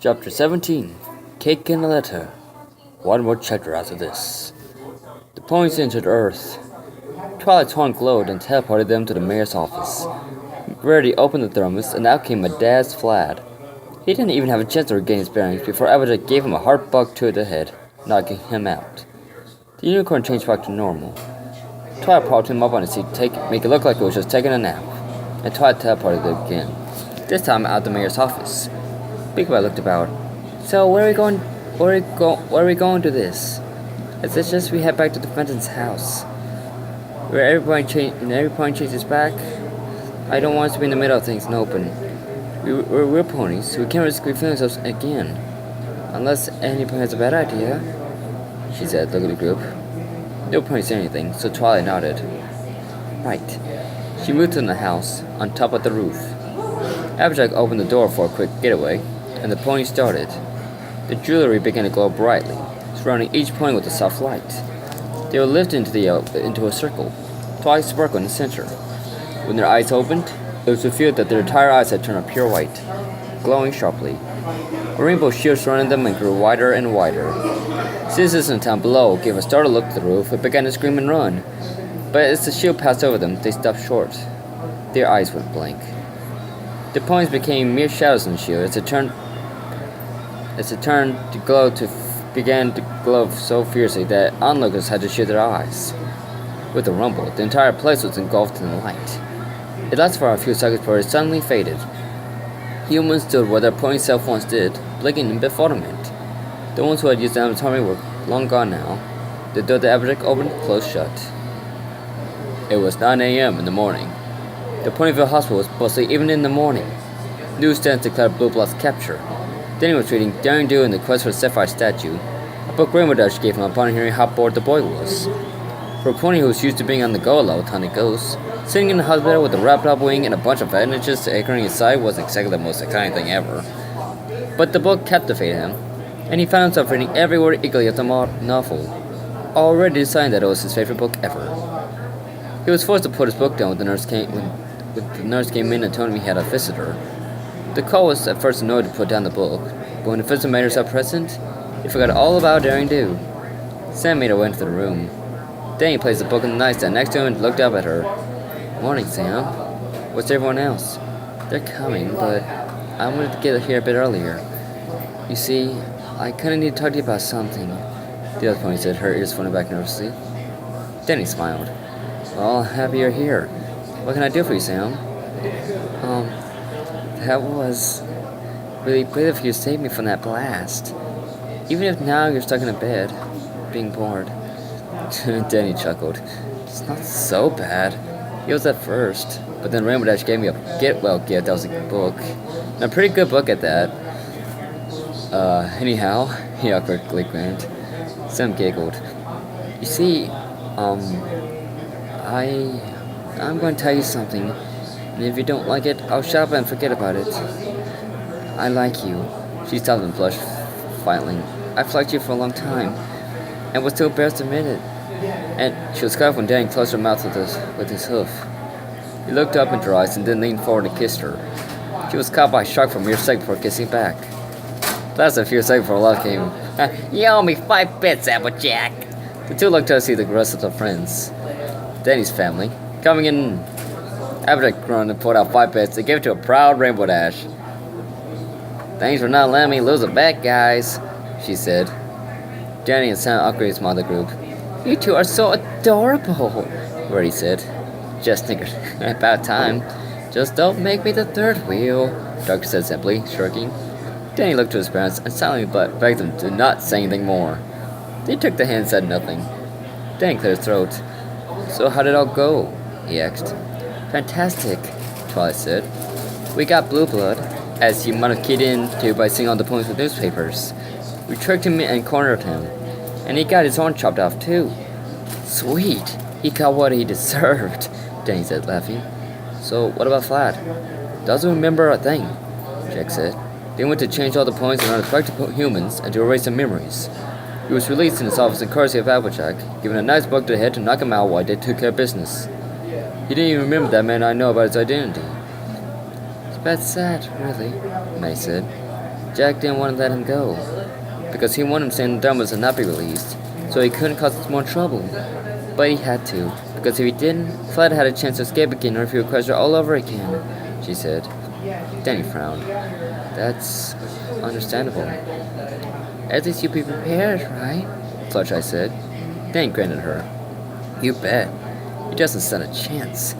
Chapter 17 Cake and a Letter. One more chapter after this. The ponies entered Earth. Twilight's horn glowed and teleported them to the mayor's office. Rarity opened the thermos and out came a Daz Flad. He didn't even have a chance to regain his bearings before Applejack gave him a hard bug to the head, knocking him out. The unicorn changed back to normal. Twilight propped him up on his seat to make it look like it was just taking a nap, and Twilight teleported again, this time out the mayor's office. Big Boy looked about. So where are we going? Where are we going to this? It's just we head back to the Fenton's house, where every point changes back. I don't want us to be in the middle of things and open. We're real ponies, so we can't risk feeling ourselves again, unless any pony has a bad idea. She said, looking at the group. No pony said anything, so Twilight nodded. Right. She moved to the house on top of the roof. Applejack opened the door for a quick getaway, and the pony started. The jewelry began to glow brightly, surrounding each pony with a soft light. They were lifted into a circle, Twilight sparkled in the center. When their eyes opened, it was revealed that their entire eyes had turned a pure white, glowing sharply. A rainbow shield surrounded them and grew wider and wider. Citizens in the town below gave a startled look to the roof and began to scream and run. But as the shield passed over them, they stopped short. Their eyes went blank. The ponies became mere shadows in the shield as it began to glow so fiercely that onlookers had to shield their eyes. With a rumble, the entire place was engulfed in the light. It lasted for a few seconds before it suddenly faded. Humans stood where their pony self once did, blinking in befuddlement. The ones who had used Adam's army were long gone now. The door that Applejack opened closed shut. It was 9 a.m. in the morning. The Ponyville Hospital was bustling even in the morning. Newsstands declared Blue Blood's capture. Danny was reading Daring Do in the Quest for the Sapphire Statue, a book Rainbow Dash gave him upon hearing how bored the boy was. For a pony who was used to being on the go a lot with hunting ghosts, sitting in the hospital with a wrapped up wing and a bunch of bandages anchoring his side wasn't exactly the most exciting thing ever. But the book captivated him, and he found himself reading every word eagerly of the novel, already deciding that it was his favorite book ever. He was forced to put his book down when the nurse came in and told him he had a visitor. The call was at first annoyed to put down the book, but when the visitor made herself present, he forgot all about Daring Do. Sam made her way into the room. Danny placed the book in the nightstand next to him and looked up at her. Morning, Sam. What's everyone else? They're coming, but I wanted to get here a bit earlier. You see, I kinda need to talk to you about something. The other pony said, her ears phoning back nervously. Danny smiled. Well, happy you're here. What can I do for you, Sam? That was really brave of you to save me from that blast. Even if now you're stuck in a bed, being bored. Danny chuckled. It's not so bad. It was at first, but then Rainbow Dash gave me a get-well gift that was a book. And a pretty good book at that. Anyhow, he awkwardly grinned. Sam giggled. You see, I'm going to tell you something, and if you don't like it, I'll shut up and forget about it. I like you. She stopped and blushed violently. I've liked you for a long time, and was too embarrassed to admit it. And she was caught when Danny closed her mouth with his hoof. He looked up into her eyes and then leaned forward and kissed her. She was caught by a shock for a mere second before kissing back. That's a few seconds before love came. You owe me 5 bits, Applejack. The two looked to see the rest of their friends. Danny's family. Coming in, Applejack grunted and pulled out 5 bits and gave it to a proud Rainbow Dash. Thanks for not letting me lose a bet, guys, she said. Danny and Sam awkwardly smiled at the group. You two are so adorable, Rarity said. Just snickered. About time. Just don't make me the third wheel, Doctor said simply, shrugging. Danny looked to his parents and silently begged them to not say anything more. They took the hand and said nothing. Danny cleared his throat. So how did it all go? He asked. Fantastic, Twilight said. We got Blue Blood, as you might have keyed into by seeing all the poems with newspapers. We tricked him and cornered him, and he got his horn chopped off too. Sweet, he got what he deserved, Danny said, laughing. So what about Flad? Doesn't remember a thing, Jack said. They went to change all the points and unexpected humans and to erase their memories. He was released in his office in courtesy of Applejack, given a nice bug to the head to knock him out while they took care of business. He didn't even remember that man I know about his identity. It's bad sad, really, May said. Jack didn't want to let him go, because he wanted him staying in the dorms and not be released, so he couldn't cause more trouble. But he had to, because if he didn't, Flat had a chance to escape again or if he requested her all over again, she said. Danny frowned. That's understandable. At least you'll be prepared, right? Fluttershy said. Danny grinned at her. You bet. He doesn't stand a chance.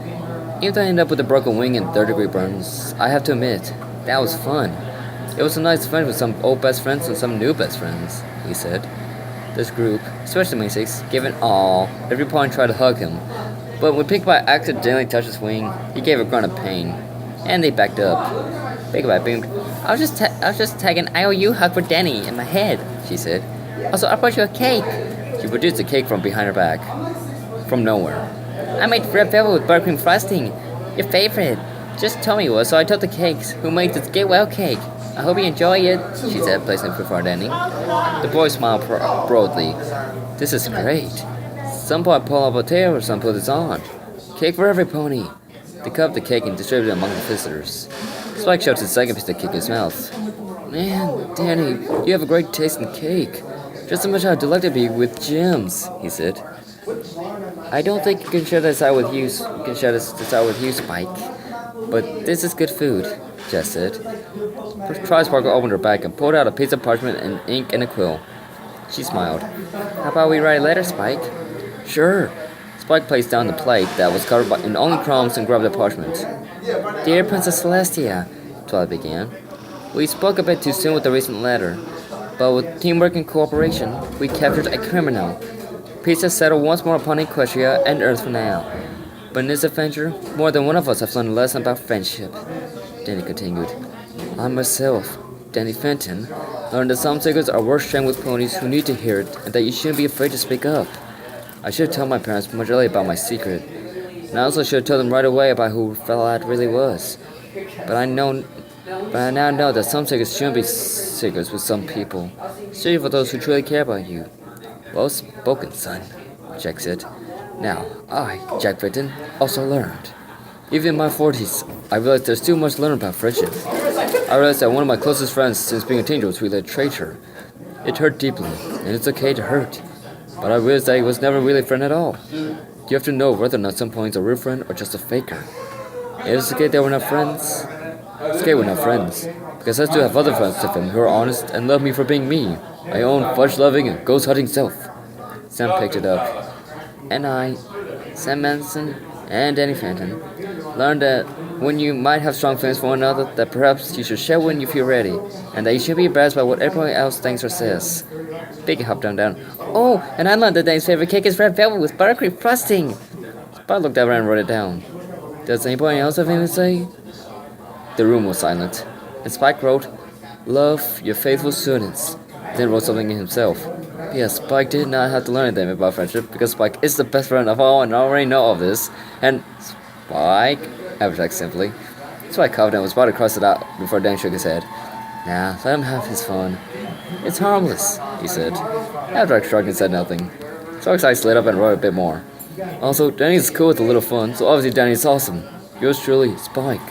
Even though I ended up with a broken wing and third-degree burns, I have to admit, that was fun. It was a nice friend with some old best friends and some new best friends, he said. This group, especially Macy's, gave an awe. Every pawn tried to hug him, but when Pink Pie accidentally touched his wing, he gave a grunt of pain, and they backed up. Pink Pie beamed. I was just tagging an IOU hug for Danny in my head, she said. Also, I brought you a cake. She produced a cake from behind her back. From nowhere. I made red velvet with buttercream frosting. Your favorite. Just told me what, so I told the cakes. Who made this get well cake? I hope you enjoy it, she said, placing it before Danny. The boy smiled broadly. This is great. Some boy pull up a tail or some put this on. Cake for every pony. They cut up the cake and distributed it among the visitors. Spike shoved his second piece of cake in his mouth. Man, Danny, you have a great taste in cake. Just as much how delightful it be with gems, he said. I don't think you can share this out with you, Spike. But this is good food, Jess said. Tri-Sparkle opened her bag and pulled out a piece of parchment and ink and a quill. She smiled. How about we write a letter, Spike? Sure. Spike placed down the plate that was covered in only crumbs and grabbed the parchment. Dear Princess Celestia, Twilight began. We spoke a bit too soon with the recent letter, but with teamwork and cooperation, we captured a criminal. Peace has settled once more upon Equestria and Earth for now. But in this adventure, more than one of us has learned a lesson about friendship. Danny continued. I myself, Danny Fenton, learned that some secrets are worth sharing with ponies who need to hear it, and that you shouldn't be afraid to speak up. I should have told my parents much earlier about my secret, and I also should have told them right away about who Flat really was. But I now know that some secrets shouldn't be secrets with some people, especially for those who truly care about you. Well spoken, son, Jack said. Now, I, Jack Fenton, also learned. Even in my 40s, I realized there's too much to learn about friendship. I realized that one of my closest friends since being a teenager was really a traitor. It hurt deeply, and it's okay to hurt. But I realized that he was never really a friend at all. You have to know whether or not some point is a real friend or just a faker. It is okay that we're not friends. It's okay we're not friends, because I still have other friends with him who are honest and love me for being me, my own fudge-loving and ghost-hunting self. Sam picked it up. And I, Sam Manson, and Danny Fenton, learned that when you might have strong feelings for one another, that perhaps you should share when you feel ready, and that you shouldn't be embarrassed by what everyone else thinks or says. Piggy hopped down. Oh, and I learned that Danny's favorite cake is red velvet with buttercream frosting. Spot looked over and wrote it down. Does anybody else have anything to say? The room was silent, and Spike wrote, Love, your faithful students. Then wrote something in himself. Yes, Spike did not have to learn anything about friendship, because Spike is the best friend of all and I already know of this. And Spike, abstract simply. Spike coughed and was about to cross it out before Dan shook his head. Nah, let him have his fun. It's harmless, he said. Abstract shrugged and said nothing. Spike's eyes lit up and wrote a bit more. Also, Danny's cool with a little fun, so obviously Danny's awesome. Yours truly, Spike.